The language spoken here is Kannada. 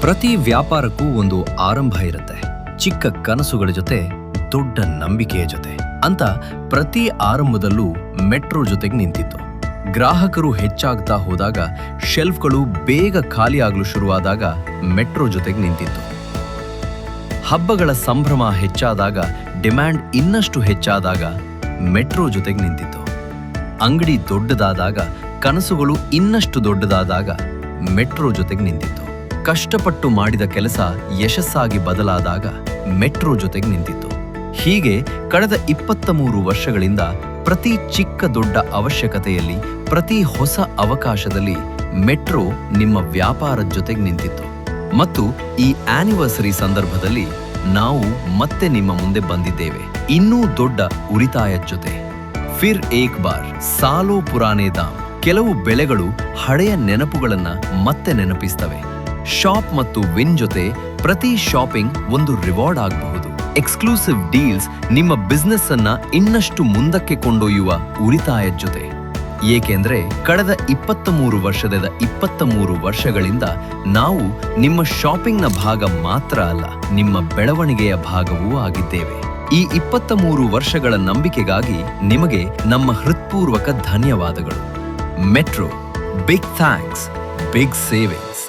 ಪ್ರತಿ ವ್ಯಾಪಾರಕ್ಕೂ ಒಂದು ಆರಂಭ ಇರುತ್ತೆ. ಚಿಕ್ಕ ಕನಸುಗಳ ಜೊತೆ ದೊಡ್ಡ ನಂಬಿಕೆಯ ಜೊತೆ ಅಂತ ಪ್ರತಿ ಆರಂಭದಲ್ಲೂ ಮೆಟ್ರೋ ಜೊತೆಗೆ ನಿಂತಿತ್ತು. ಗ್ರಾಹಕರು ಹೆಚ್ಚಾಗ್ತಾ ಹೋದಾಗ, ಶೆಲ್ಫ್ಗಳು ಬೇಗ ಖಾಲಿ ಆಗಲು ಶುರುವಾದಾಗ ಮೆಟ್ರೋ ಜೊತೆಗೆ ನಿಂತಿತ್ತು. ಹಬ್ಬಗಳ ಸಂಭ್ರಮ ಹೆಚ್ಚಾದಾಗ, ಡಿಮ್ಯಾಂಡ್ ಇನ್ನಷ್ಟು ಹೆಚ್ಚಾದಾಗ ಮೆಟ್ರೋ ಜೊತೆಗೆ ನಿಂತಿತ್ತು. ಅಂಗಡಿ ದೊಡ್ಡದಾದಾಗ, ಕನಸುಗಳು ಇನ್ನಷ್ಟು ದೊಡ್ಡದಾದಾಗ ಮೆಟ್ರೋ ಜೊತೆಗೆ ನಿಂತಿತ್ತು. ಕಷ್ಟಪಟ್ಟು ಮಾಡಿದ ಕೆಲಸ ಯಶಸ್ಸಾಗಿ ಬದಲಾದಾಗ ಮೆಟ್ರೋ ಜೊತೆಗೆ ನಿಂತಿತ್ತು. ಹೀಗೆ ಕಳೆದ 23 ವರ್ಷಗಳಿಂದ ಪ್ರತಿ ಚಿಕ್ಕ ದೊಡ್ಡ ಅವಶ್ಯಕತೆಯಲ್ಲಿ, ಪ್ರತಿ ಹೊಸ ಅವಕಾಶದಲ್ಲಿ ಮೆಟ್ರೋ ನಿಮ್ಮ ವ್ಯಾಪಾರದ ಜೊತೆಗೆ ನಿಂತಿತ್ತು. ಮತ್ತು ಈ ಆನಿವರ್ಸರಿ ಸಂದರ್ಭದಲ್ಲಿ ನಾವು ಮತ್ತೆ ನಿಮ್ಮ ಮುಂದೆ ಬಂದಿದ್ದೇವೆ, ಇನ್ನೂ ದೊಡ್ಡ ಉಳಿತಾಯದ ಜೊತೆ. ಫಿರ್ ಏಕ್ ಬಾರ್ ಸಾಲೋ ಪುರಾನೆ ದಾಮ್. ಕೆಲವು ಬೆಳೆಗಳು ಹಳೆಯ ನೆನಪುಗಳನ್ನ ಮತ್ತೆ ನೆನಪಿಸ್ತವೆ. ಶಾಪ್ ಮತ್ತು ವಿನ್ ಜೊತೆ ಪ್ರತಿ ಶಾಪಿಂಗ್ ಒಂದು ರಿವಾರ್ಡ್ ಆಗಬಹುದು. ಎಕ್ಸ್ಕ್ಲೂಸಿವ್ ಡೀಲ್ಸ್ ನಿಮ್ಮ ಬಿಸ್ನೆಸ್ ಅನ್ನ ಇನ್ನಷ್ಟು ಮುಂದಕ್ಕೆ ಕೊಂಡೊಯ್ಯುವ ಉಳಿತಾಯದ ಜೊತೆ. ಏಕೆಂದ್ರೆ ಕಳೆದ 23 ವರ್ಷಗಳಿಂದ ನಾವು ನಿಮ್ಮ ಶಾಪಿಂಗ್ನ ಭಾಗ ಮಾತ್ರ ಅಲ್ಲ, ನಿಮ್ಮ ಬೆಳವಣಿಗೆಯ ಭಾಗವೂ ಆಗಿದ್ದೇವೆ. ಈ 23 ವರ್ಷಗಳ ನಂಬಿಕೆಗಾಗಿ ನಿಮಗೆ ನಮ್ಮ ಹೃತ್ಪೂರ್ವಕ ಧನ್ಯವಾದಗಳು. Metro, big thanks, big savings.